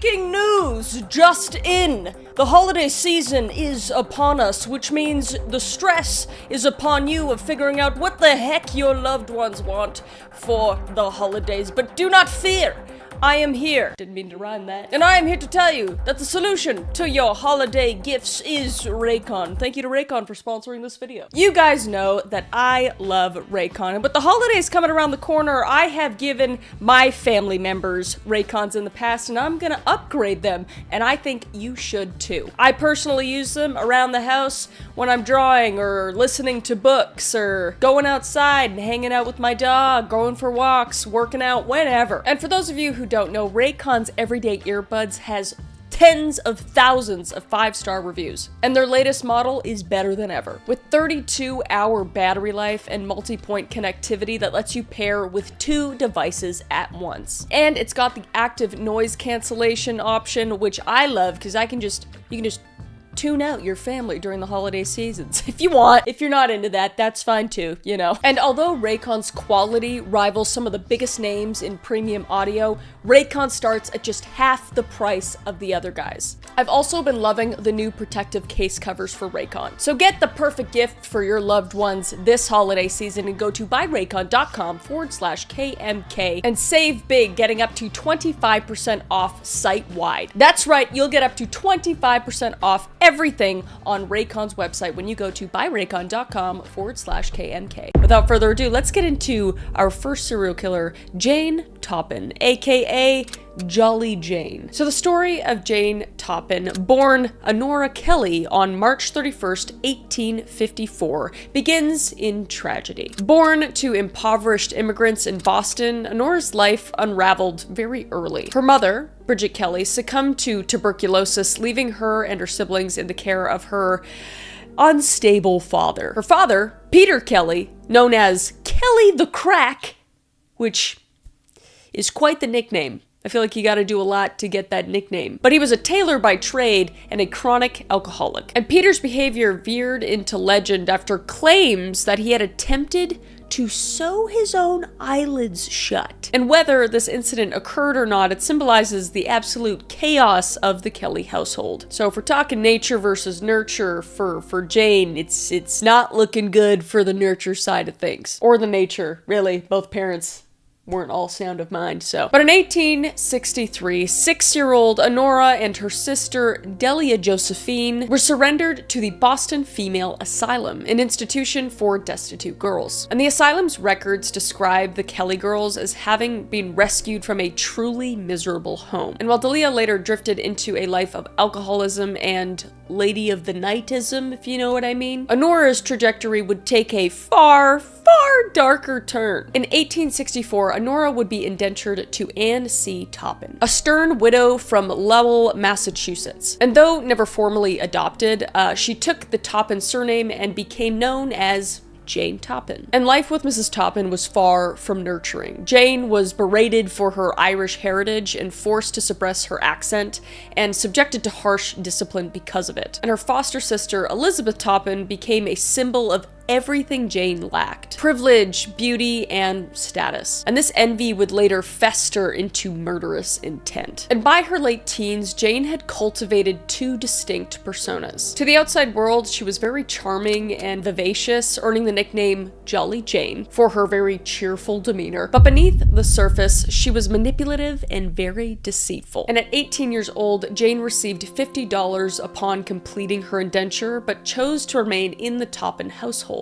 Breaking news just in. The holiday season is upon us, which means the stress is upon you of figuring out what the heck your loved ones want for the holidays. But do not fear. I am here. Didn't mean to rhyme that. And I am here to tell you that the solution to your holiday gifts is Raycon. Thank you to Raycon for sponsoring this video. You guys know that I love Raycon, but the holidays coming around the corner, I have given my family members Raycons in the past, and I'm gonna upgrade them, and I think you should too. I personally use them around the house when I'm drawing or listening to books or going outside and hanging out with my dog, going for walks, working out, whenever. And for those of you who don't know, Raycon's everyday earbuds has tens of thousands of 5-star reviews, and their latest model is better than ever. With 32-hour battery life and multi-point connectivity that lets you pair with 2 devices at once. And it's got the active noise cancellation option, which I love because you can just tune out your family during the holiday seasons if you want. If you're not into that, that's fine too, you know. And although Raycon's quality rivals some of the biggest names in premium audio, Raycon starts at just half the price of the other guys. I've also been loving the new protective case covers for Raycon. So get the perfect gift for your loved ones this holiday season and go to buyraycon.com/KMK and save big, getting up to 25% off site-wide. That's right, you'll get up to 25% off everything on Raycon's website when you go to buyraycon.com/KMK. Without further ado, let's get into our first serial killer, Jane Toppin, aka Jolly Jane. So the story of Jane Toppin, born Honora Kelly on March 31st, 1854, begins in tragedy. Born to impoverished immigrants in Boston, Honora's life unraveled very early. Her mother, Bridget Kelly, succumbed to tuberculosis, leaving her and her siblings in the care of her unstable father. Her father, Peter Kelly, known as Kelly the Crack, which is quite the nickname. I feel like you gotta do a lot to get that nickname. But he was a tailor by trade and a chronic alcoholic. And Peter's behavior veered into legend after claims that he had attempted to sew his own eyelids shut. And whether this incident occurred or not, it symbolizes the absolute chaos of the Kelly household. So if we're talking nature versus nurture for Jane, it's not looking good for the nurture side of things. Or the nature, really. Both parents weren't all sound of mind, so. But in 1863, 6-year-old Honora and her sister Delia Josephine were surrendered to the Boston Female Asylum, an institution for destitute girls. And the asylum's records describe the Kelly girls as having been rescued from a truly miserable home. And while Delia later drifted into a life of alcoholism and lady of the nightism, if you know what I mean, Honora's trajectory would take a far darker turn. In 1864, Honora would be indentured to Anne C. Toppin, a stern widow from Lowell, Massachusetts. And though never formally adopted, she took the Toppin surname and became known as Jane Toppin. And life with Mrs. Toppin was far from nurturing. Jane was berated for her Irish heritage and forced to suppress her accent and subjected to harsh discipline because of it. And her foster sister, Elizabeth Toppin, became a symbol of everything Jane lacked: privilege, beauty, and status. And this envy would later fester into murderous intent. And by her late teens, Jane had cultivated 2 distinct personas. To the outside world, she was very charming and vivacious, earning the nickname Jolly Jane for her very cheerful demeanor. But beneath the surface, she was manipulative and very deceitful. And at 18 years old, Jane received $50 upon completing her indenture, but chose to remain in the Toppin household,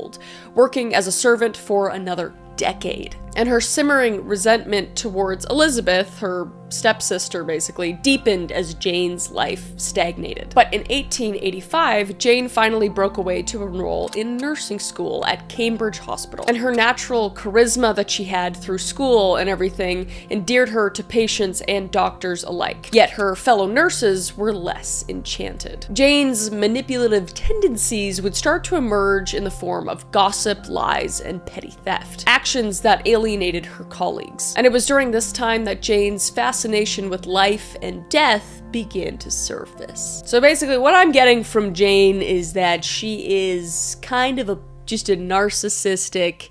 working as a servant for another decade. And her simmering resentment towards Elizabeth, her stepsister basically, deepened as Jane's life stagnated. But in 1885, Jane finally broke away to enroll in nursing school at Cambridge Hospital. And her natural charisma that she had through school and everything endeared her to patients and doctors alike. Yet her fellow nurses were less enchanted. Jane's manipulative tendencies would start to emerge in the form of gossip, lies, and petty theft. Actions that alienated her colleagues. And it was during this time that Jane's fascination with life and death began to surface. So basically what I'm getting from Jane is that she is kind of just a narcissistic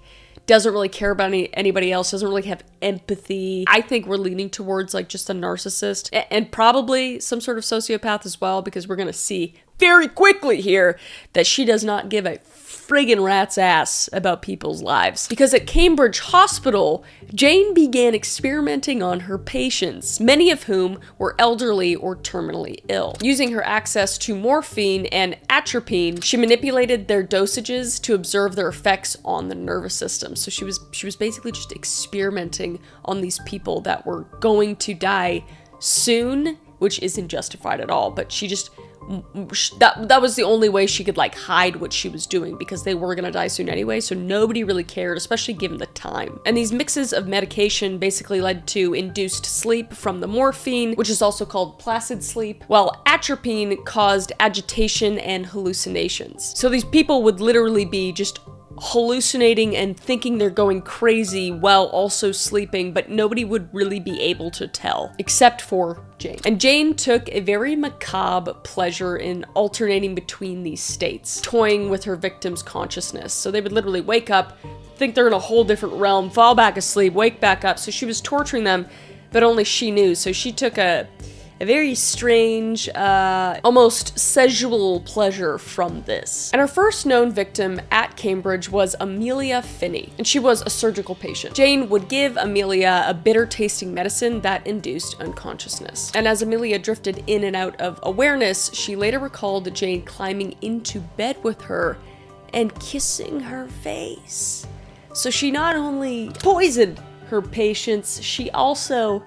doesn't really care about anybody else, doesn't really have empathy. I think we're leaning towards like just a narcissist and probably some sort of sociopath as well, because we're gonna see very quickly here that she does not give a friggin' rat's ass about people's lives. Because at Cambridge Hospital, Jane began experimenting on her patients, many of whom were elderly or terminally ill. Using her access to morphine and atropine, she manipulated their dosages to observe their effects on the nervous system. So she was basically just experimenting on these people that were going to die soon, which isn't justified at all, but she just that was the only way she could like hide what she was doing, because they were gonna die soon anyway, so nobody really cared, especially given the time. And these mixes of medication basically led to induced sleep from the morphine, which is also called placid sleep, while atropine caused agitation and hallucinations. So these people would literally be just hallucinating and thinking they're going crazy while also sleeping, but nobody would really be able to tell, except for Jane. And Jane took a very macabre pleasure in alternating between these states, toying with her victims' consciousness. So they would literally wake up, think they're in a whole different realm, fall back asleep, wake back up. So she was torturing them, but only she knew. So she took a very strange, almost sexual pleasure from this. And our first known victim at Cambridge was Amelia Finney, and she was a surgical patient. Jane would give Amelia a bitter-tasting medicine that induced unconsciousness. And as Amelia drifted in and out of awareness, she later recalled Jane climbing into bed with her and kissing her face. So she not only poisoned her patients, she also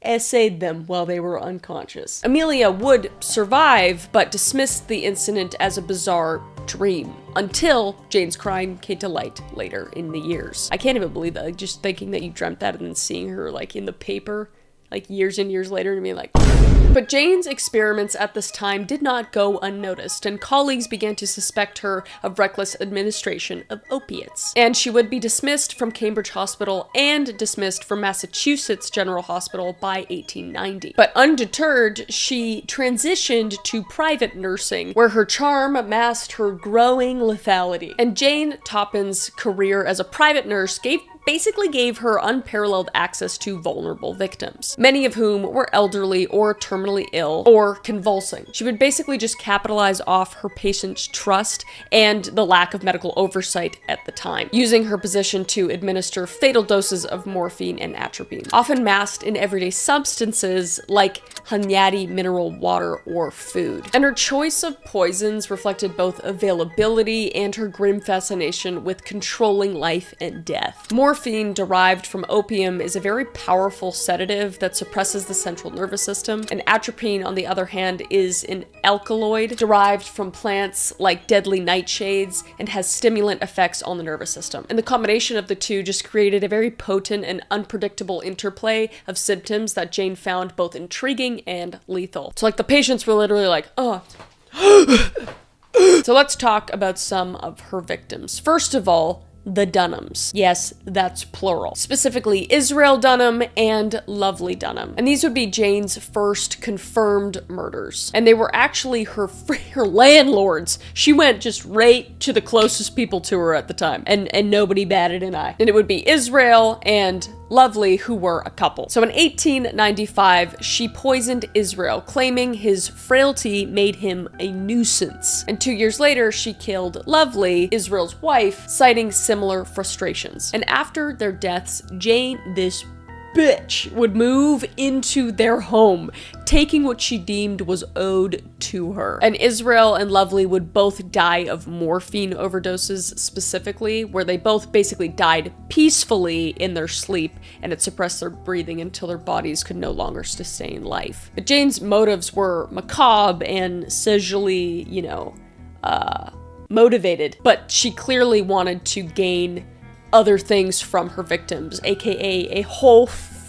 essayed them while they were unconscious. Amelia would survive, but dismissed the incident as a bizarre dream until Jane's crime came to light later in the years. I can't even believe that, like, just thinking that you dreamt that and then seeing her like in the paper like years and years later and being like. But Jane's experiments at this time did not go unnoticed, and colleagues began to suspect her of reckless administration of opiates. And she would be dismissed from Cambridge Hospital and dismissed from Massachusetts General Hospital by 1890. But undeterred, she transitioned to private nursing, where her charm masked her growing lethality. And Jane Toppin's career as a private nurse basically gave her unparalleled access to vulnerable victims, many of whom were elderly or terminally ill or convulsing. She would basically just capitalize off her patients' trust and the lack of medical oversight at the time, using her position to administer fatal doses of morphine and atropine, often masked in everyday substances like Hunyadi mineral water or food. And her choice of poisons reflected both availability and her grim fascination with controlling life and death. Morphine, derived from opium, is a very powerful sedative that suppresses the central nervous system, and atropine, on the other hand, is an alkaloid derived from plants like deadly nightshades and has stimulant effects on the nervous system. And the combination of the two just created a very potent and unpredictable interplay of symptoms that Jane found both intriguing and lethal. So like the patients were literally like, oh. So let's talk about some of her victims. First of all, the Dunhams. Yes, that's plural. Specifically, Israel Dunham and Lovely Dunham. And these would be Jane's first confirmed murders. And they were actually her landlords. She went just right to the closest people to her at the time. And nobody batted an eye. And it would be Israel and Lovely, who were a couple. So in 1895, she poisoned Israel, claiming his frailty made him a nuisance. And 2 years later, she killed Lovely, Israel's wife, citing similar frustrations. And after their deaths, Jane, this bitch, would move into their home, taking what she deemed was owed to her. And Israel and Lovely would both die of morphine overdoses specifically, where they both basically died peacefully in their sleep, and it suppressed their breathing until their bodies could no longer sustain life. But Jane's motives were macabre and sexually, motivated, but she clearly wanted to gain other things from her victims, aka a whole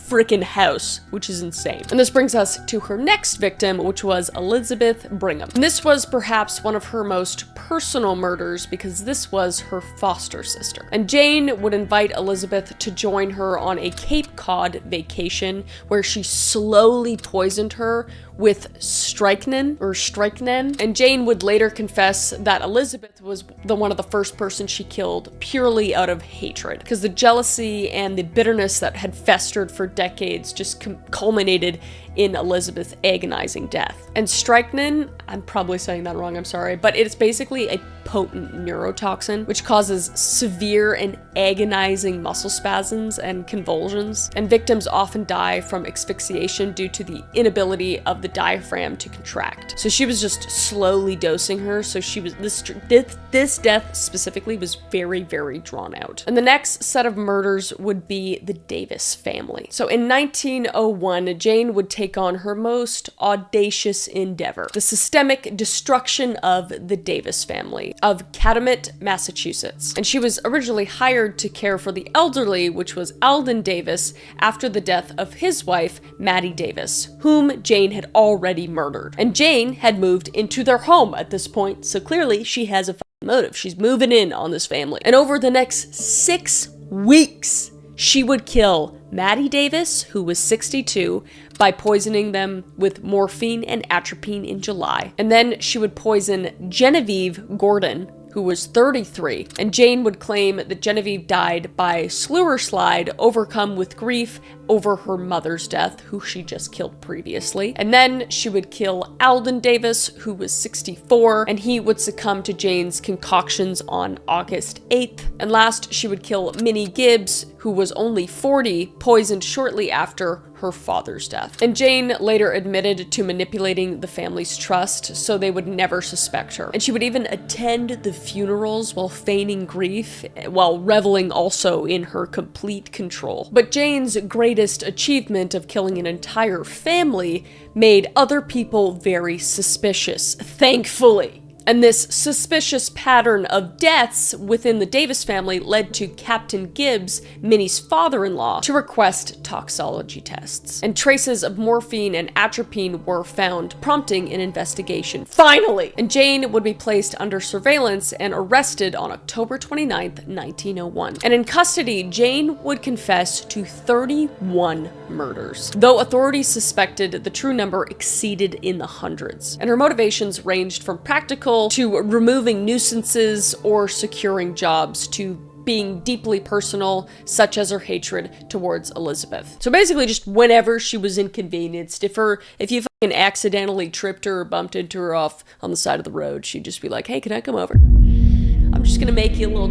freaking house, which is insane. And this brings us to her next victim, which was Elizabeth Brigham. And this was perhaps one of her most personal murders because this was her foster sister. And Jane would invite Elizabeth to join her on a Cape Cod vacation where she slowly poisoned her with strychnine. And Jane would later confess that Elizabeth was one of the first person she killed purely out of hatred, because the jealousy and the bitterness that had festered for decades just culminated in Elizabeth's agonizing death. And strychnine, I'm probably saying that wrong, I'm sorry, but it's basically a potent neurotoxin which causes severe and agonizing muscle spasms and convulsions, and victims often die from asphyxiation due to the inability of the diaphragm to contract. So she was just slowly dosing her, so she was this death specifically was very, very drawn out. And the next set of murders would be the Davis family. So in 1901, Jane would take on her most audacious endeavor, the systemic destruction of the Davis family of Catamount, Massachusetts. And she was originally hired to care for the elderly, which was Alden Davis, after the death of his wife, Mattie Davis, whom Jane had already murdered. And Jane had moved into their home at this point, so clearly she has a motive. She's moving in on this family. And over the next 6 weeks, she would kill Mattie Davis, who was 62, by poisoning them with morphine and atropine in July. And then she would poison Genevieve Gordon, who was 33, and Jane would claim that Genevieve died by sewer slide, overcome with grief over her mother's death, who she just killed previously. And then she would kill Alden Davis, who was 64, and he would succumb to Jane's concoctions on August 8th. And last, she would kill Minnie Gibbs, who was only 40, poisoned shortly after her father's death. And Jane later admitted to manipulating the family's trust so they would never suspect her. And she would even attend the funerals while feigning grief, while reveling also in her complete control. But Jane's greatest achievement of killing an entire family made other people very suspicious, thankfully. And this suspicious pattern of deaths within the Davis family led to Captain Gibbs, Minnie's father-in-law, to request toxicology tests. And traces of morphine and atropine were found, prompting an investigation. Finally! And Jane would be placed under surveillance and arrested on October 29th, 1901. And in custody, Jane would confess to 31 murders, though authorities suspected the true number exceeded in the hundreds. And her motivations ranged from practical to removing nuisances or securing jobs to being deeply personal, such as her hatred towards Elizabeth. So basically just whenever she was inconvenienced, if you fucking accidentally tripped her or bumped into her off on the side of the road, she'd just be like, hey, can I come over? I'm just gonna make you a little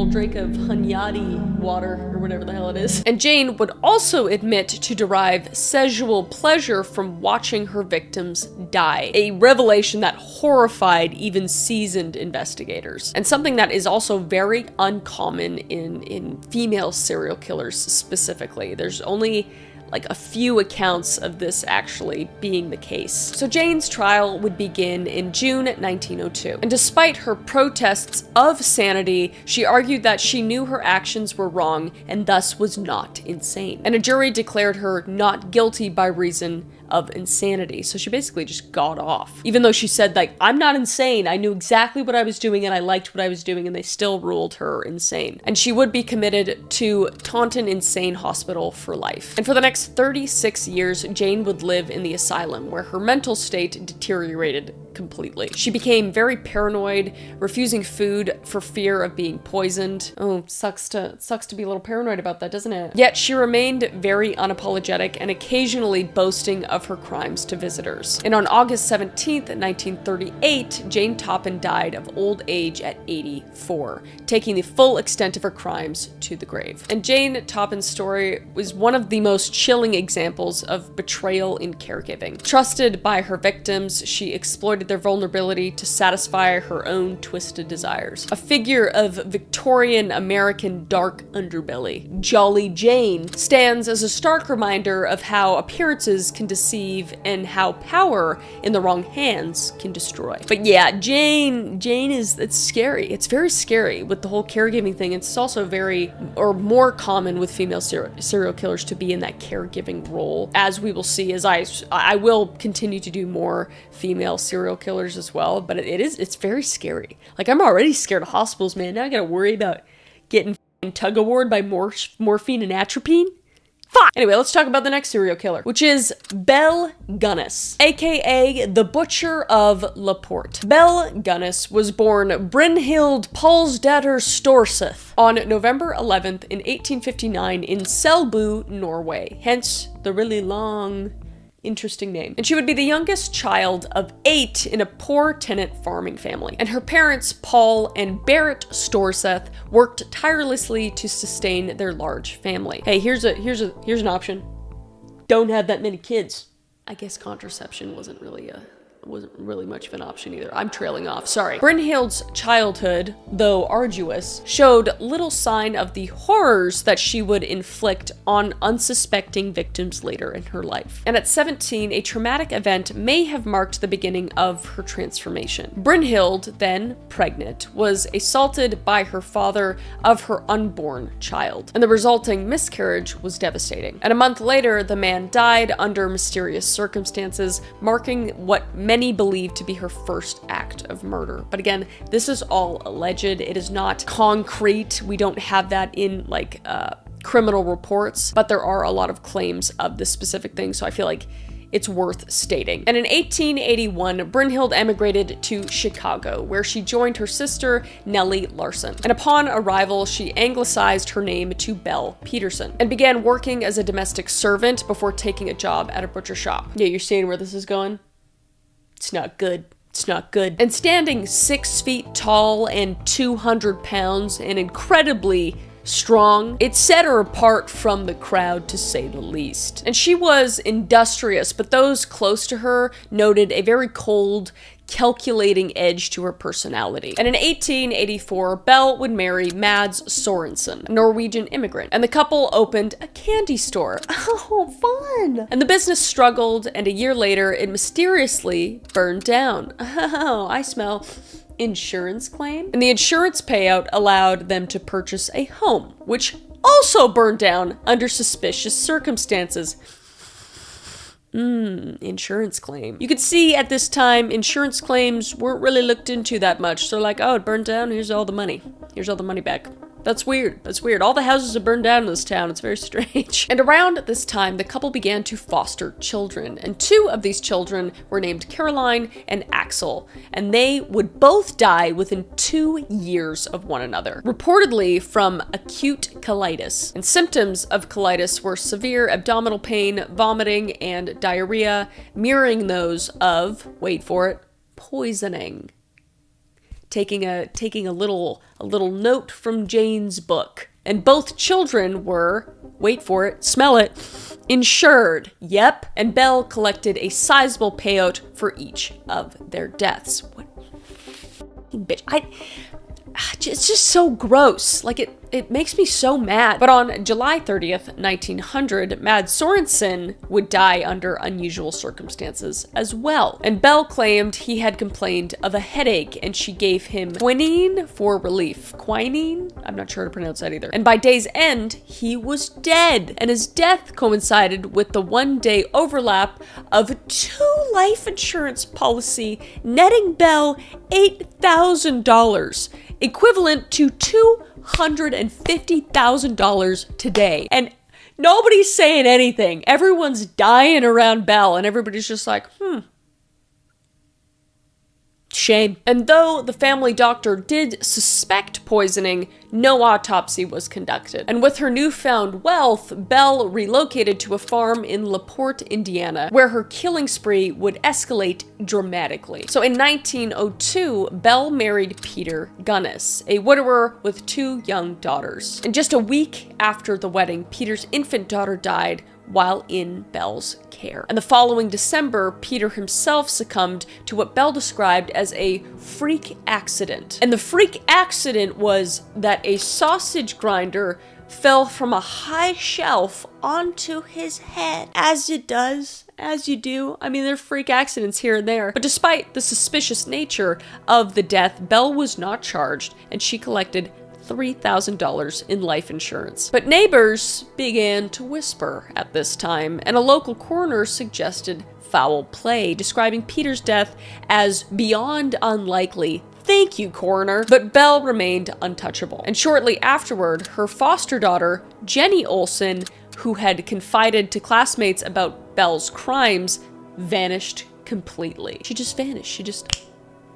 drink of Hunyadi water, or whatever the hell it is. And Jane would also admit to derive sexual pleasure from watching her victims die, a revelation that horrified even seasoned investigators, and something that is also very uncommon in female serial killers specifically. There's only like a few accounts of this actually being the case. So Jane's trial would begin in June 1902. And despite her protests of sanity, she argued that she knew her actions were wrong and thus was not insane. And a jury declared her not guilty by reason of insanity. So she basically just got off. Even though she said, like, I'm not insane. I knew exactly what I was doing and I liked what I was doing, and they still ruled her insane. And she would be committed to Taunton Insane Hospital for life. And for the next 36 years, Jane would live in the asylum where her mental state deteriorated completely. She became very paranoid, refusing food for fear of being poisoned. Oh, sucks to be a little paranoid about that, doesn't it? Yet she remained very unapologetic and occasionally boasting of her crimes to visitors. And on August 17th, 1938, Jane Toppin died of old age at 84, taking the full extent of her crimes to the grave. And Jane Toppin's story was one of the most chilling examples of betrayal in caregiving. Trusted by her victims, she exploited exploited their vulnerability to satisfy her own twisted desires. A figure of Victorian American dark underbelly, Jolly Jane stands as a stark reminder of how appearances can deceive and how power in the wrong hands can destroy. But yeah, Jane it's scary. It's very scary with the whole caregiving thing. It's also very, or more common with female serial killers to be in that caregiving role, as we will see as I will continue to do more female serial killers as well, but it's very scary. Like, I'm already scared of hospitals, man. Now I gotta worry about getting tug-of-warred by morphine and atropine. Fuck! Anyway, let's talk about the next serial killer, which is Belle Gunness, aka the Butcher of Laporte. Belle Gunness was born Brynhild Paulsdatter Storseth on November 11th in 1859 in Selbu, Norway, hence the really long, interesting name. And she would be the youngest child of 8 in a poor tenant farming family. And her parents, Paul and Berit Storseth, worked tirelessly to sustain their large family. Hey, here's an option. Don't have that many kids. I guess contraception wasn't really much of an option either. I'm trailing off, sorry. Brynhild's childhood, though arduous, showed little sign of the horrors that she would inflict on unsuspecting victims later in her life. And at 17, a traumatic event may have marked the beginning of her transformation. Brynhild, then pregnant, was assaulted by her father of her unborn child, and the resulting miscarriage was devastating. And a month later, the man died under mysterious circumstances, marking what many believe to be her first act of murder. But again, this is all alleged. It is not concrete. We don't have that in like criminal reports, but there are a lot of claims of this specific thing, so I feel like it's worth stating. And in 1881, Brynhild emigrated to Chicago, where she joined her sister, Nellie Larson. And upon arrival, she anglicized her name to Belle Peterson and began working as a domestic servant before taking a job at a butcher shop. Yeah, you're seeing where this is going? It's not good. It's not good. And standing 6 feet tall and 200 pounds and incredibly strong, it set her apart from the crowd, to say the least. And she was industrious, but those close to her noted a very cold, calculating edge to her personality. And in 1884, Belle would marry Mads Sorensen, a Norwegian immigrant, and the couple opened a candy store. Oh, fun! And the business struggled, and a year later, it mysteriously burned down. Oh, I smell insurance claim. And the insurance payout allowed them to purchase a home, which also burned down under suspicious circumstances. Insurance claim. You could see at this time, insurance claims weren't really looked into that much. So like, oh, it burned down, here's all the money. Here's all the money back. That's weird. That's weird. All the houses are burned down in this town. It's very strange. And around this time, the couple began to foster children. And 2 of these children were named Caroline and Axel. And they would both die within 2 years of one another, reportedly from acute colitis. And symptoms of colitis were severe abdominal pain, vomiting, and diarrhea, mirroring those of, wait for it, poisoning. Taking a little note from Jane's book. And both children were, wait for it, smell it, insured. Yep. And Belle collected a sizable payout for each of their deaths. What bitch. It's just so gross. Like, it makes me so mad. But on July 30th, 1900, Mads Sorensen would die under unusual circumstances as well. And Belle claimed he had complained of a headache, and she gave him quinine for relief. Quinine? I'm not sure how to pronounce that either. And by day's end, he was dead. And his death coincided with the 1-day overlap of 2 life insurance policy, netting Belle $8,000. Equivalent to $250,000 today. And nobody's saying anything. Everyone's dying around Belle, and everybody's just like, shame. And though the family doctor did suspect poisoning, no autopsy was conducted. And with her newfound wealth, Belle relocated to a farm in LaPorte, Indiana, where her killing spree would escalate dramatically. So in 1902, Belle married Peter Gunness, a widower with 2 young daughters. And just a week after the wedding, Peter's infant daughter died while in Belle's care. And the following December, Peter himself succumbed to what Belle described as a freak accident. And the freak accident was that a sausage grinder fell from a high shelf onto his head. As it does. As you do. I mean, there are freak accidents here and there. But despite the suspicious nature of the death, Belle was not charged, and she collected $3,000 in life insurance. But neighbors began to whisper at this time, and a local coroner suggested foul play, describing Peter's death as beyond unlikely. Thank you, coroner. But Belle remained untouchable. And shortly afterward, her foster daughter, Jenny Olsen, who had confided to classmates about Belle's crimes, vanished completely. She just vanished. She just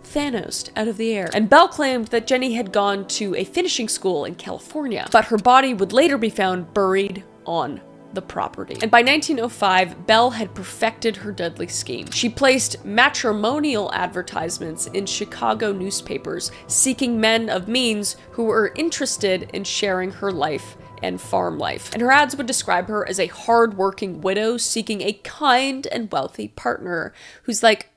Thanos out of the air. And Belle claimed that Jenny had gone to a finishing school in California, but her body would later be found buried on the property. And by 1905, Belle had perfected her deadly scheme. She placed matrimonial advertisements in Chicago newspapers, seeking men of means who were interested in sharing her life and farm life. And her ads would describe her as a hard-working widow seeking a kind and wealthy partner who's like,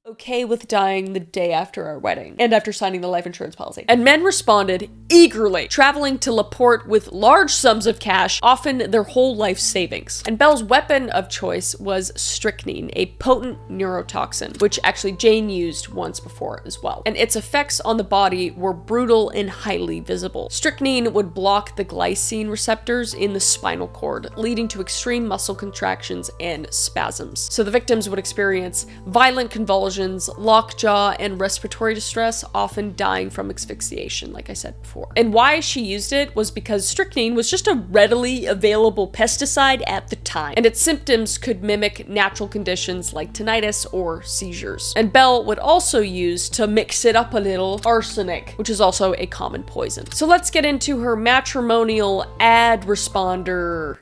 okay with dying the day after our wedding and after signing the life insurance policy. And men responded eagerly, traveling to LaPorte with large sums of cash, often their whole life savings. And Belle's weapon of choice was strychnine, a potent neurotoxin, which actually Jane used once before as well. And its effects on the body were brutal and highly visible. Strychnine would block the glycine receptors in the spinal cord, leading to extreme muscle contractions and spasms. So the victims would experience violent convulsions, lockjaw, and respiratory distress, often dying from asphyxiation, like I said before. And why she used it was because strychnine was just a readily available pesticide at the time, and its symptoms could mimic natural conditions like tinnitus or seizures. And Belle would also use, to mix it up a little, arsenic, which is also a common poison. So let's get into her matrimonial ad responder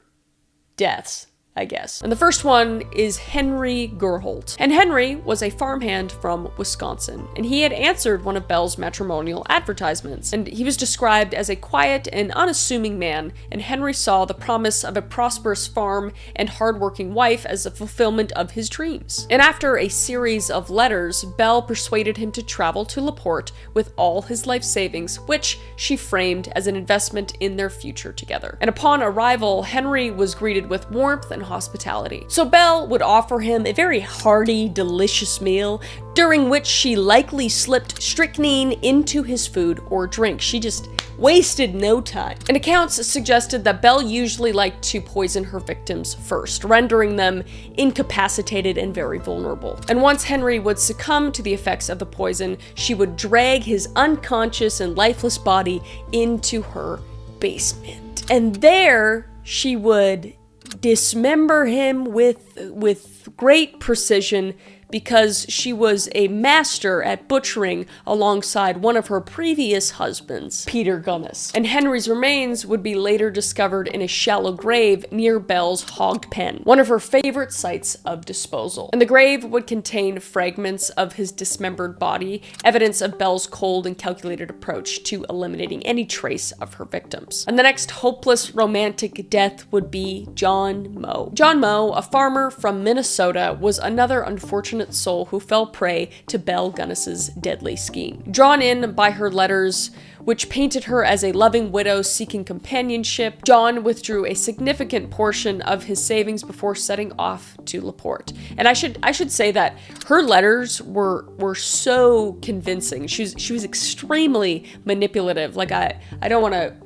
deaths, I guess. And the first one is Henry Gerholt. And Henry was a farmhand from Wisconsin, and he had answered one of Belle's matrimonial advertisements. And he was described as a quiet and unassuming man, and Henry saw the promise of a prosperous farm and hardworking wife as a fulfillment of his dreams. And after a series of letters, Belle persuaded him to travel to LaPorte with all his life savings, which she framed as an investment in their future together. And upon arrival, Henry was greeted with warmth and hospitality. So Belle would offer him a very hearty, delicious meal, during which she likely slipped strychnine into his food or drink. She just wasted no time. And accounts suggested that Belle usually liked to poison her victims first, rendering them incapacitated and very vulnerable. And once Henry would succumb to the effects of the poison, she would drag his unconscious and lifeless body into her basement. And there she would dismember him with great precision, because she was a master at butchering alongside one of her previous husbands, Peter Gunness. And Henry's remains would be later discovered in a shallow grave near Belle's hog pen, one of her favorite sites of disposal. And the grave would contain fragments of his dismembered body, evidence of Belle's cold and calculated approach to eliminating any trace of her victims. And the next hopeless romantic death would be John Moe. John Moe, a farmer from Minnesota, was another unfortunate soul who fell prey to Belle Gunness's deadly scheme. Drawn in by her letters, which painted her as a loving widow seeking companionship, John withdrew a significant portion of his savings before setting off to LaPorte. And I should say that her letters were so convincing. She was extremely manipulative. Like I don't want to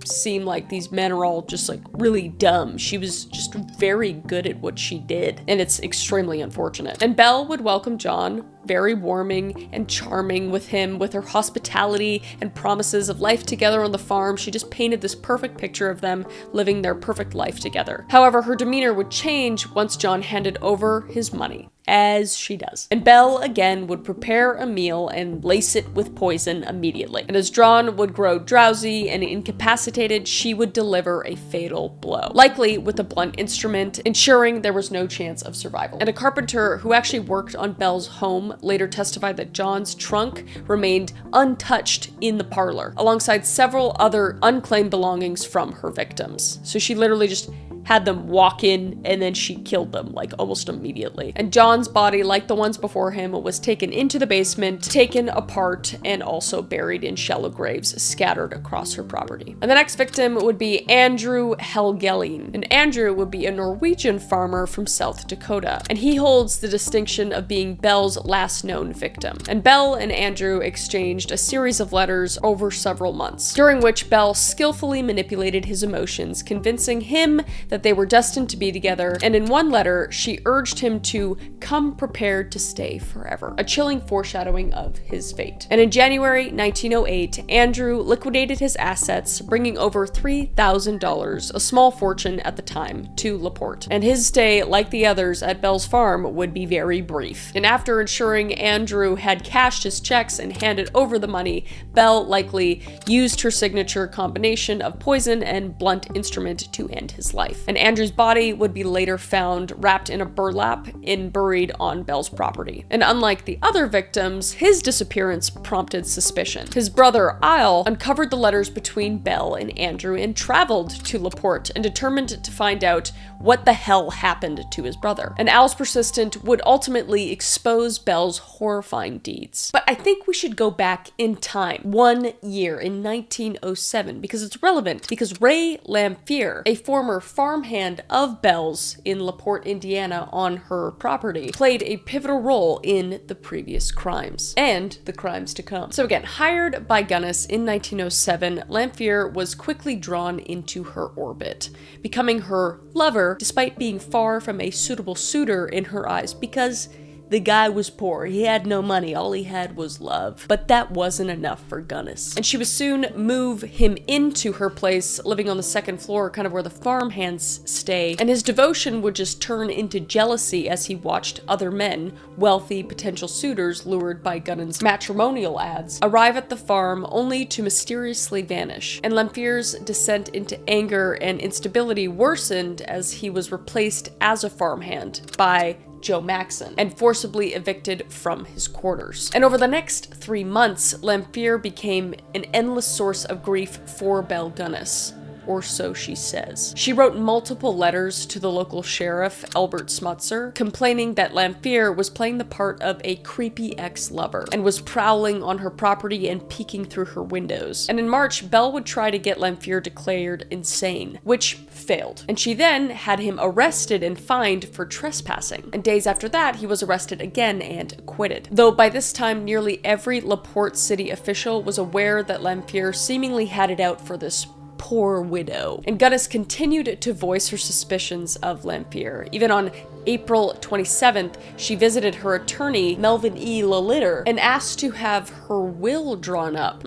seem like these men are all just really dumb. She was just very good at what she did, and it's extremely unfortunate. And Belle would welcome John, very warming and charming with him, with her hospitality and promises of life together on the farm. She just painted this perfect picture of them living their perfect life together. However, her demeanor would change once John handed over his money, as she does. And Belle again would prepare a meal and lace it with poison immediately. And as John would grow drowsy and incapacitated, she would deliver a fatal blow, likely with a blunt instrument, ensuring there was no chance of survival. And a carpenter who actually worked on Belle's home later testified that John's trunk remained untouched in the parlor, alongside several other unclaimed belongings from her victims. So she literally just had them walk in, and then she killed them, like, almost immediately. And John's body, like the ones before him, was taken into the basement, taken apart, and also buried in shallow graves scattered across her property. And the next victim would be Andrew Helgelien. And Andrew would be a Norwegian farmer from South Dakota, and he holds the distinction of being Belle's last known victim. And Belle and Andrew exchanged a series of letters over several months, during which Belle skillfully manipulated his emotions, convincing him that they were destined to be together, and in one letter, she urged him to come prepared to stay forever, a chilling foreshadowing of his fate. And in January 1908, Andrew liquidated his assets, bringing over $3,000, a small fortune at the time, to LaPorte. And his stay, like the others at Belle's farm, would be very brief. And after ensuring Andrew had cashed his checks and handed over the money, Belle likely used her signature combination of poison and blunt instrument to end his life. And Andrew's body would be later found wrapped in a burlap and buried on Belle's property. And unlike the other victims, his disappearance prompted suspicion. His brother, Isle, uncovered the letters between Belle and Andrew and traveled to LaPorte and determined to find out what the hell happened to his brother. And Isle's persistence would ultimately expose Belle's horrifying deeds. But I think we should go back in time, 1 year, in 1907, because it's relevant, because Ray Lamphere, a former farmhand of Belle's in LaPorte, Indiana, on her property, played a pivotal role in the previous crimes and the crimes to come. So again, hired by Gunness in 1907, Lamphere was quickly drawn into her orbit, becoming her lover despite being far from a suitable suitor in her eyes, because the guy was poor. He had no money. All he had was love. But that wasn't enough for Gunness. And she would soon move him into her place, living on the second floor, kind of where the farmhands stay. And his devotion would just turn into jealousy as he watched other men, wealthy potential suitors lured by Gunness' matrimonial ads, arrive at the farm only to mysteriously vanish. And Lamphere's descent into anger and instability worsened as he was replaced as a farmhand by Joe Maxon and forcibly evicted from his quarters. And over the next 3 months, Lamphere became an endless source of grief for Belle Gunness, or so she says. She wrote multiple letters to the local sheriff, Albert Smutzer, complaining that Lamphere was playing the part of a creepy ex-lover and was prowling on her property and peeking through her windows. And in March, Belle would try to get Lamphere declared insane, which failed. And she then had him arrested and fined for trespassing. And days after that, he was arrested again and acquitted. Though by this time, nearly every LaPorte city official was aware that Lamphere seemingly had it out for this poor widow. And Gunness continued to voice her suspicions of Lamphere. Even on April 27th, she visited her attorney, Melvin E. Lolitter, and asked to have her will drawn up.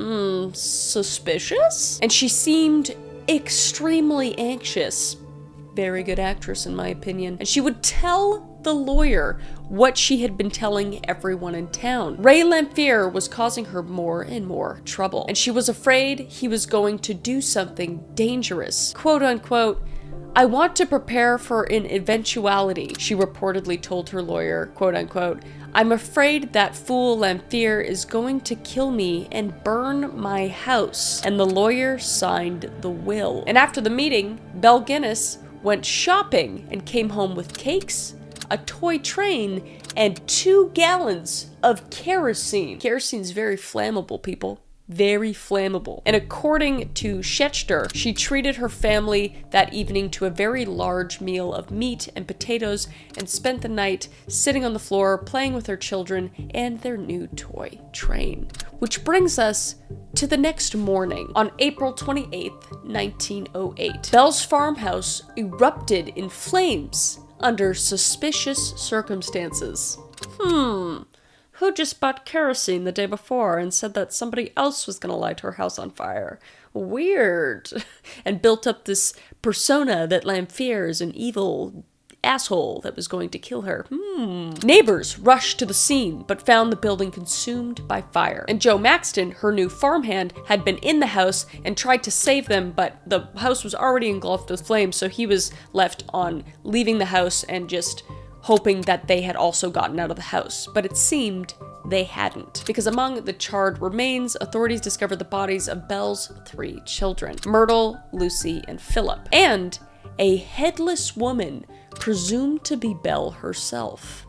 Suspicious? And she seemed extremely anxious. Very good actress, in my opinion. And she would tell the lawyer what she had been telling everyone in town. Ray Lamphere was causing her more and more trouble, and she was afraid he was going to do something dangerous. Quote unquote, "I want to prepare for an eventuality," she reportedly told her lawyer, quote unquote. "I'm afraid that fool Lamphere is going to kill me and burn my house." And the lawyer signed the will. And after the meeting, Belle Gunness went shopping and came home with cakes, a toy train, and 2 gallons of kerosene. Kerosene's very flammable, people. Very flammable. And according to Schechter, she treated her family that evening to a very large meal of meat and potatoes and spent the night sitting on the floor playing with her children and their new toy train. Which brings us to the next morning, on April 28th, 1908. Belle's farmhouse erupted in flames under suspicious circumstances. Who just bought kerosene the day before and said that somebody else was gonna light her house on fire? Weird. And built up this persona that Lamphere is an evil asshole that was going to kill her. Neighbors rushed to the scene, but found the building consumed by fire. And Joe Maxton, her new farmhand, had been in the house and tried to save them, but the house was already engulfed with flames, so he was left on leaving the house and just hoping that they had also gotten out of the house. But it seemed they hadn't, because among the charred remains, authorities discovered the bodies of Belle's 3 children, Myrtle, Lucy, and Philip, and a headless woman presumed to be Belle herself.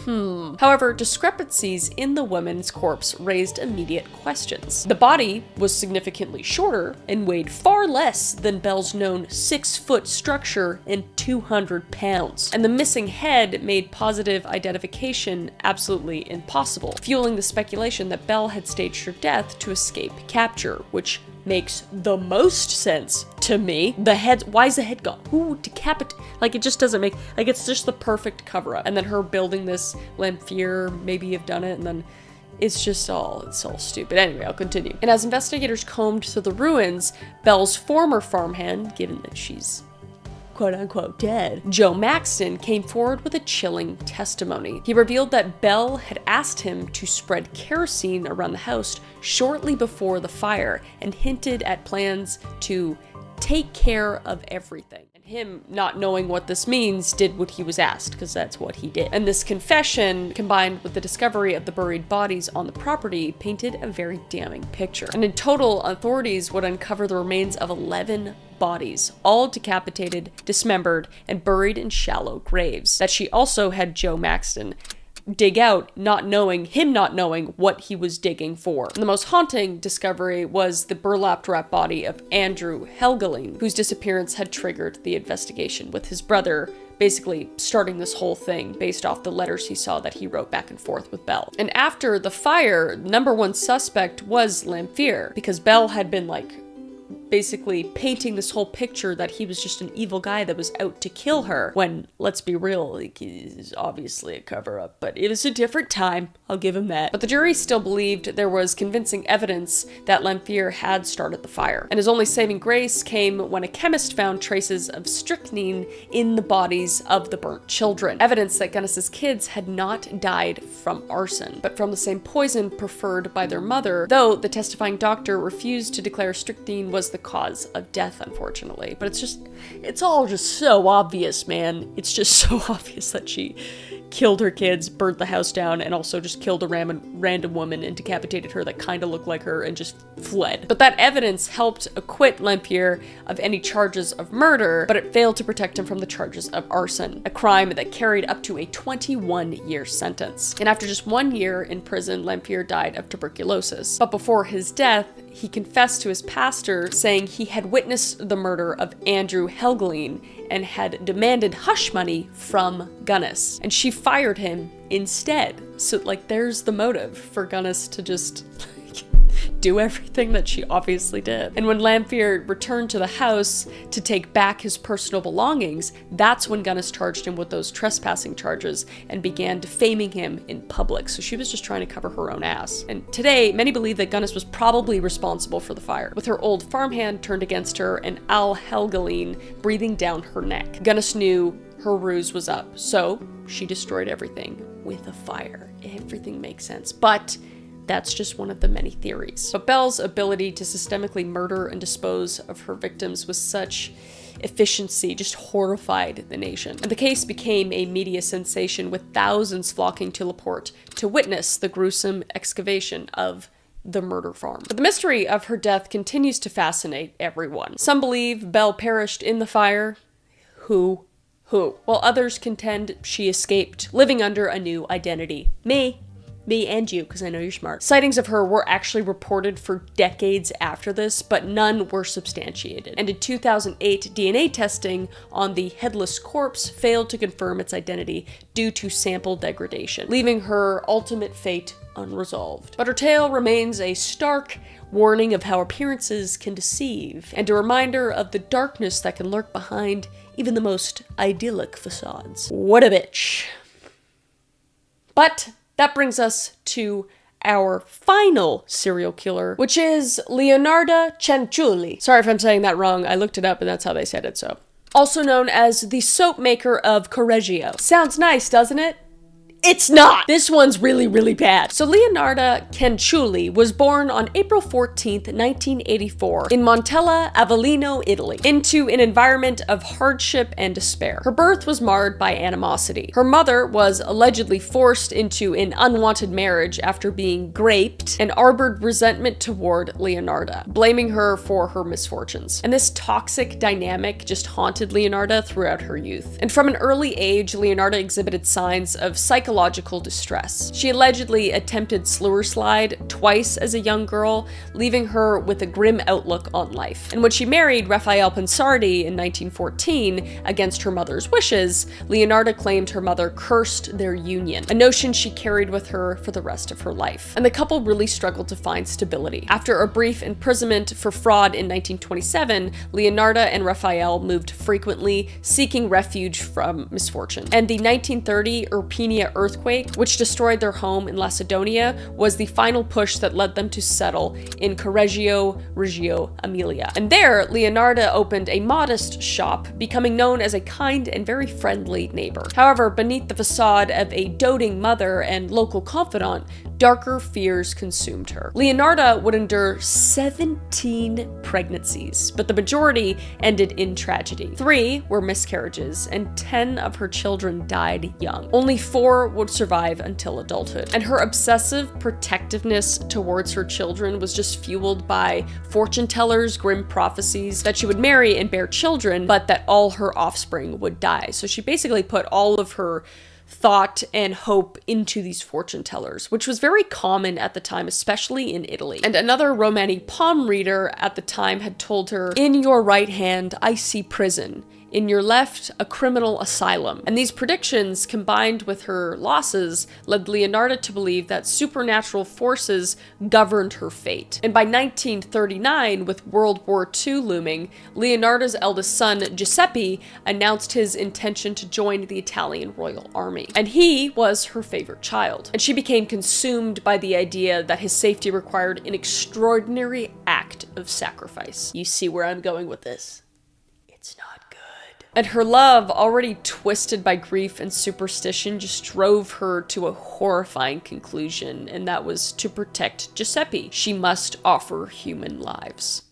However, discrepancies in the woman's corpse raised immediate questions. The body was significantly shorter and weighed far less than Belle's known 6-foot structure and 200 pounds. And the missing head made positive identification absolutely impossible, fueling the speculation that Belle had staged her death to escape capture, which makes the most sense to me. The head, why is the head gone? Who decapitated? Like, it just doesn't make, like, it's just the perfect cover up. And then her building this Lampier, maybe you've done it, and then it's all stupid. Anyway, I'll continue. And as investigators combed through the ruins, Belle's former farmhand, given that she's quote-unquote dead, Joe Maxton, came forward with a chilling testimony. He revealed that Belle had asked him to spread kerosene around the house shortly before the fire and hinted at plans to take care of everything. And him, not knowing what this means, did what he was asked, because that's what he did. And this confession, combined with the discovery of the buried bodies on the property, painted a very damning picture. And in total, authorities would uncover the remains of 11 bodies, all decapitated, dismembered, and buried in shallow graves, that she also had Joe Maxton dig out, not knowing what he was digging for. And the most haunting discovery was the burlapped wrapped body of Andrew Helgelien, whose disappearance had triggered the investigation, with his brother basically starting this whole thing based off the letters he saw that he wrote back and forth with Belle. And after the fire, number one suspect was Lampier, because Belle had been basically painting this whole picture that he was just an evil guy that was out to kill her, when, let's be real, he's obviously a cover-up, but it was a different time, I'll give him that. But the jury still believed there was convincing evidence that Lampier had started the fire, and his only saving grace came when a chemist found traces of strychnine in the bodies of the burnt children, evidence that Gunness's kids had not died from arson, but from the same poison preferred by their mother, though the testifying doctor refused to declare strychnine was the cause of death, unfortunately. But it's all just so obvious, man. It's just so obvious that she killed her kids, burnt the house down, and also just killed a random woman and decapitated her that kind of looked like her and just fled. But that evidence helped acquit Lampier of any charges of murder, but it failed to protect him from the charges of arson, a crime that carried up to a 21-year sentence. And after just 1 year in prison, Lampier died of tuberculosis. But before his death, he confessed to his pastor, saying he had witnessed the murder of Andrew Helgelien and had demanded hush money from Gunness, and she fired him instead. So, there's the motive for Gunness to just do everything that she obviously did. And when Lampier returned to the house to take back his personal belongings, that's when Gunness charged him with those trespassing charges and began defaming him in public. So she was just trying to cover her own ass. And today, many believe that Gunness was probably responsible for the fire, with her old farmhand turned against her and Al Helgelien breathing down her neck. Gunness knew her ruse was up, so she destroyed everything with a fire. Everything makes sense, but that's just one of the many theories. But Belle's ability to systemically murder and dispose of her victims with such efficiency just horrified the nation. And the case became a media sensation, with thousands flocking to LaPorte to witness the gruesome excavation of the murder farm. But the mystery of her death continues to fascinate everyone. Some believe Belle perished in the fire. Who? While others contend she escaped, living under a new identity. Me and you, because I know you're smart. Sightings of her were actually reported for decades after this, but none were substantiated. And in 2008, DNA testing on the headless corpse failed to confirm its identity due to sample degradation, leaving her ultimate fate unresolved. But her tale remains a stark warning of how appearances can deceive, and a reminder of the darkness that can lurk behind even the most idyllic facades. What a bitch. But that brings us to our final serial killer, which is Leonardo Cianciulli. Sorry if I'm saying that wrong. I looked it up and that's how they said it, so. Also known as the soap maker of Correggio. Sounds nice, doesn't it? It's not. This one's really, really bad. So Leonardo Cianciulli was born on April 14th, 1984 in Montella, Avellino, Italy, into an environment of hardship and despair. Her birth was marred by animosity. Her mother was allegedly forced into an unwanted marriage after being raped and harbored resentment toward Leonardo, blaming her for her misfortunes. And this toxic dynamic just haunted Leonardo throughout her youth. And from an early age, Leonardo exhibited signs of psychological distress. She allegedly attempted slide twice as a young girl, leaving her with a grim outlook on life. And when she married Raphael Pensardi in 1914, against her mother's wishes, Leonardo claimed her mother cursed their union, a notion she carried with her for the rest of her life. And the couple really struggled to find stability. After a brief imprisonment for fraud in 1927, Leonardo and Raphael moved frequently, seeking refuge from misfortune. And the 1930 Irpinia earthquake, which destroyed their home in Lacedonia, was the final push that led them to settle in Correggio, Reggio Emilia. And there, Leonardo opened a modest shop, becoming known as a kind and very friendly neighbor. However, beneath the facade of a doting mother and local confidant, darker fears consumed her. Leonardo would endure 17 pregnancies, but the majority ended in tragedy. 3 were miscarriages, and 10 of her children died young. Only 4 would survive until adulthood. And her obsessive protectiveness towards her children was just fueled by fortune tellers' grim prophecies that she would marry and bear children, but that all her offspring would die. So she basically put all of her thought and hope into these fortune tellers, which was very common at the time, especially in Italy. And another romantic palm reader at the time had told her, "In your right hand, I see prison. In your left, a criminal asylum." And these predictions, combined with her losses, led Leonardo to believe that supernatural forces governed her fate. And by 1939, with World War II looming, Leonardo's eldest son, Giuseppe, announced his intention to join the Italian Royal Army. And he was her favorite child. And she became consumed by the idea that his safety required an extraordinary act of sacrifice. You see where I'm going with this? It's not good. And her love, already twisted by grief and superstition, just drove her to a horrifying conclusion, and that was to protect Giuseppe. She must offer human lives.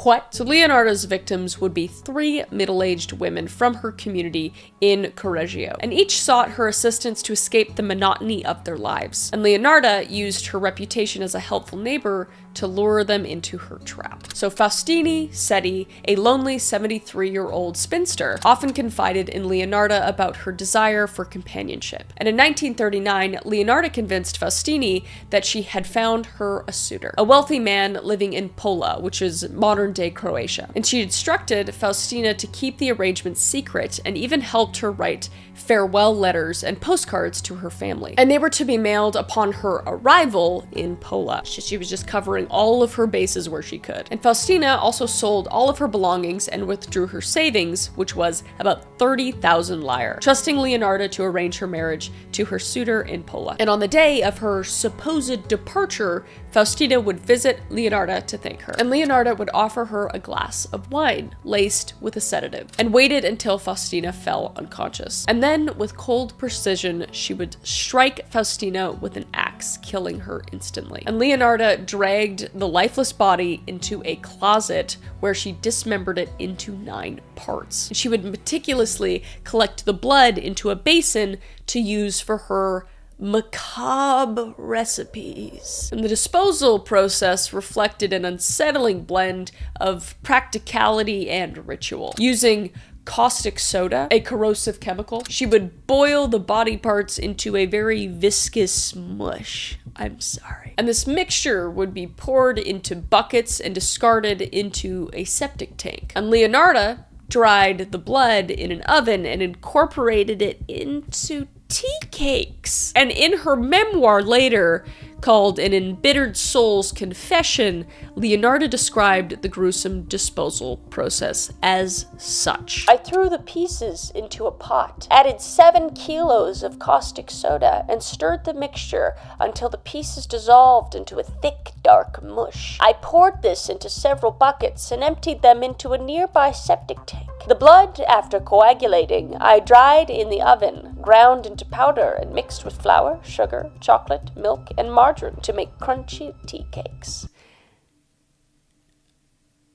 What? So Leonardo's victims would be 3 middle-aged women from her community in Correggio, and each sought her assistance to escape the monotony of their lives. And Leonardo used her reputation as a helpful neighbor to lure them into her trap. So Faustini Seti, a lonely 73-year-old spinster, often confided in Leonardo about her desire for companionship. And in 1939, Leonardo convinced Faustini that she had found her a suitor, a wealthy man living in Pola, which is modern-day Croatia. And she instructed Faustina to keep the arrangement secret and even helped her write farewell letters and postcards to her family. And they were to be mailed upon her arrival in Pola. She was just covering all of her bases where she could. And Faustina also sold all of her belongings and withdrew her savings, which was about 30,000 lire, trusting Leonardo to arrange her marriage to her suitor in Pola. And on the day of her supposed departure, Faustina would visit Leonardo to thank her. And Leonardo would offer her a glass of wine laced with a sedative, and waited until Faustina fell unconscious. And then, with cold precision, she would strike Faustina with an axe, killing her instantly. And Leonardo dragged the lifeless body into a closet where she dismembered it into 9 parts. She would meticulously collect the blood into a basin to use for her macabre recipes. And the disposal process reflected an unsettling blend of practicality and ritual. Using caustic soda, a corrosive chemical, she would boil the body parts into a very viscous mush. I'm sorry. And this mixture would be poured into buckets and discarded into a septic tank. And Leonardo dried the blood in an oven and incorporated it into tea cakes. And in her memoir later, called An Embittered Soul's Confession, Leonardo described the gruesome disposal process as such. I threw the pieces into a pot, added 7 kilos of caustic soda, and stirred the mixture until the pieces dissolved into a thick, dark mush. I poured this into several buckets and emptied them into a nearby septic tank. The blood, after coagulating, I dried in the oven, ground into powder and mixed with flour, sugar, chocolate, milk, and margarine to make crunchy tea cakes.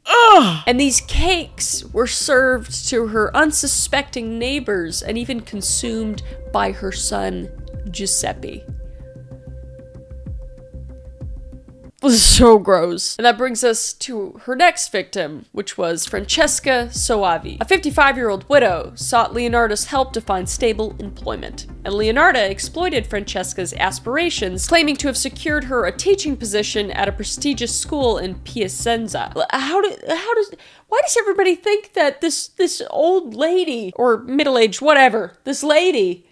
Ugh! And these cakes were served to her unsuspecting neighbors and even consumed by her son, Giuseppe. This is so gross. And that brings us to her next victim, which was Francesca Soavi. A 55-year-old widow sought Leonardo's help to find stable employment. And Leonardo exploited Francesca's aspirations, claiming to have secured her a teaching position at a prestigious school in Piacenza. Why does everybody think that this old lady, or middle-aged, whatever, this lady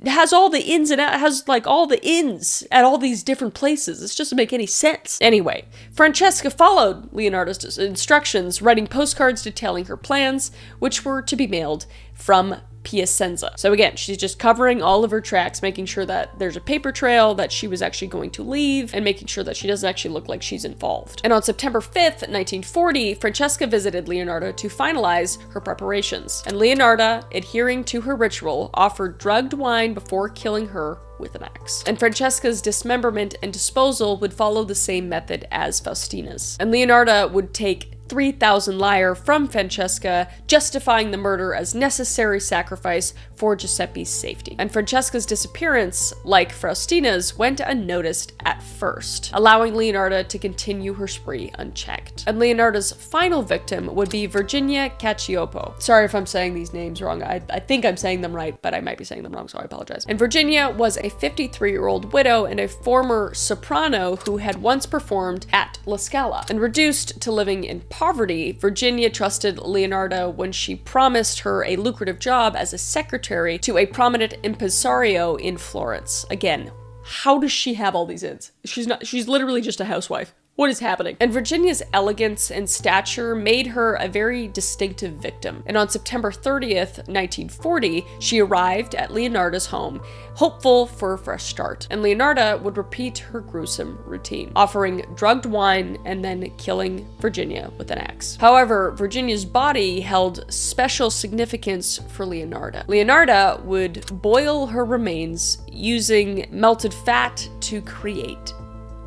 has all the ins and outs, has like all the ins at all these different places? This doesn't make any sense. Anyway, Francesca followed Leonardo's instructions, writing postcards detailing her plans, which were to be mailed from Piacenza. So again, she's just covering all of her tracks, making sure that there's a paper trail, that she was actually going to leave, and making sure that she doesn't actually look like she's involved. And on September 5th, 1940, Francesca visited Leonardo to finalize her preparations. And Leonardo, adhering to her ritual, offered drugged wine before killing her with an axe. And Francesca's dismemberment and disposal would follow the same method as Faustina's. And Leonardo would take 3,000 lire from Francesca, justifying the murder as necessary sacrifice for Giuseppe's safety. And Francesca's disappearance, like Faustina's, went unnoticed at first, allowing Leonardo to continue her spree unchecked. And Leonardo's final victim would be Virginia Cacioppo. Sorry if I'm saying these names wrong. I think I'm saying them right, but I might be saying them wrong, so I apologize. And Virginia was a 53-year-old widow and a former soprano who had once performed at La Scala. And reduced to living in poverty, Virginia trusted Leonardo when she promised her a lucrative job as a secretary to a prominent impresario in Florence. Again, how does she have all these ins? She's literally just a housewife. What is happening? And Virginia's elegance and stature made her a very distinctive victim. And on September 30th, 1940, she arrived at Leonardo's home, hopeful for a fresh start. And Leonardo would repeat her gruesome routine, offering drugged wine and then killing Virginia with an axe. However, Virginia's body held special significance for Leonardo. Leonardo would boil her remains using melted fat to create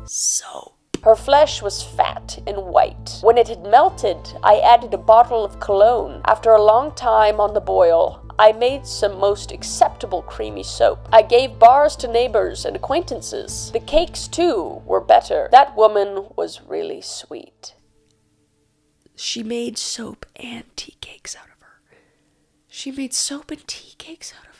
soap. Her flesh was fat and white. When it had melted, I added a bottle of cologne. After a long time on the boil, I made some most acceptable creamy soap. I gave bars to neighbors and acquaintances. The cakes, too, were better. That woman was really sweet. She made soap and tea cakes out of her. She made soap and tea cakes out of her.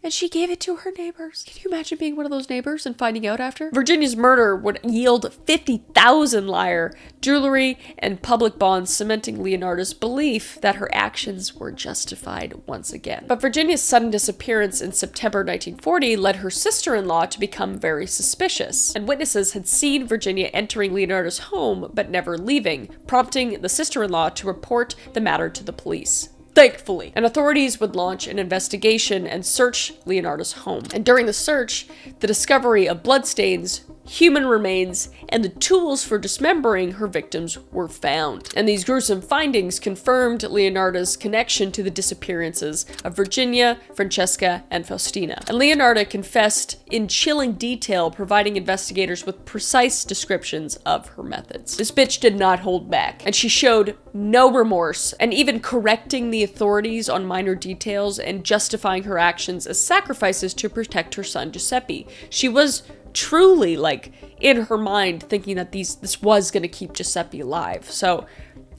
And she gave it to her neighbors. Can you imagine being one of those neighbors and finding out after? Virginia's murder would yield 50,000 lire, jewelry, and public bonds, cementing Leonardo's belief that her actions were justified once again. But Virginia's sudden disappearance in September 1940 led her sister-in-law to become very suspicious, and witnesses had seen Virginia entering Leonardo's home but never leaving, prompting the sister-in-law to report the matter to the police. Thankfully. And authorities would launch an investigation and search Leonardo's home. And during the search, the discovery of bloodstains, human remains, and the tools for dismembering her victims were found. And these gruesome findings confirmed Leonardo's connection to the disappearances of Virginia, Francesca, and Faustina. And Leonardo confessed in chilling detail, providing investigators with precise descriptions of her methods. This bitch did not hold back, and she showed no remorse, and even correcting the authorities on minor details and justifying her actions as sacrifices to protect her son Giuseppe. She was truly, like, in her mind thinking that this was gonna keep Giuseppe alive. So,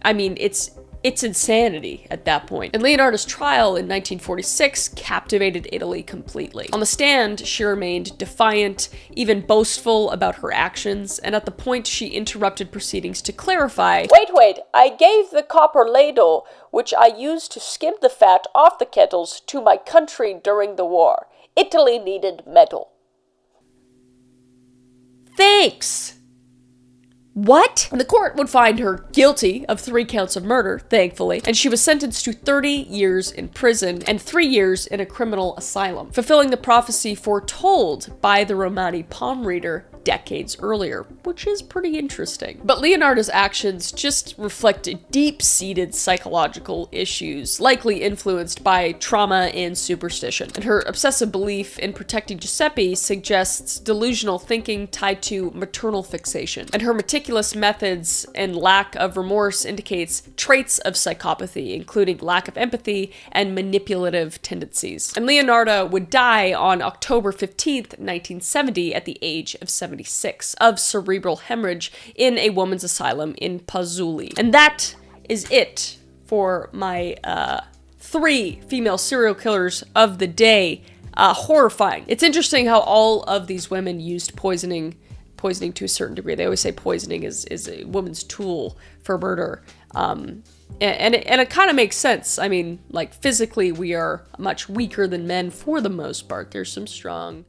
I mean, it's insanity at that point. And Leonardo's trial in 1946 captivated Italy completely. On the stand, she remained defiant, even boastful about her actions, and at the point she interrupted proceedings to clarify, Wait, I gave the copper ladle, which I used to skim the fat off the kettles, to my country during the war. Italy needed metal. Thanks! What? And the court would find her guilty of 3 counts of murder, thankfully, and she was sentenced to 30 years in prison and 3 years in a criminal asylum, fulfilling the prophecy foretold by the Romani palm reader decades earlier, which is pretty interesting. But Leonardo's actions just reflect deep-seated psychological issues, likely influenced by trauma and superstition. And her obsessive belief in protecting Giuseppe suggests delusional thinking tied to maternal fixation. And her meticulous methods and lack of remorse indicates traits of psychopathy, including lack of empathy and manipulative tendencies. And Leonardo would die on October 15th, 1970 at the age of 76 of cerebral hemorrhage in a woman's asylum in Pazzuli. And that is it for my 3 female serial killers of the day. Horrifying. It's interesting how all of these women used poisoning to a certain degree. They always say poisoning is a woman's tool for murder. And it kind of makes sense. I mean, like, physically we are much weaker than men for the most part. There's some strong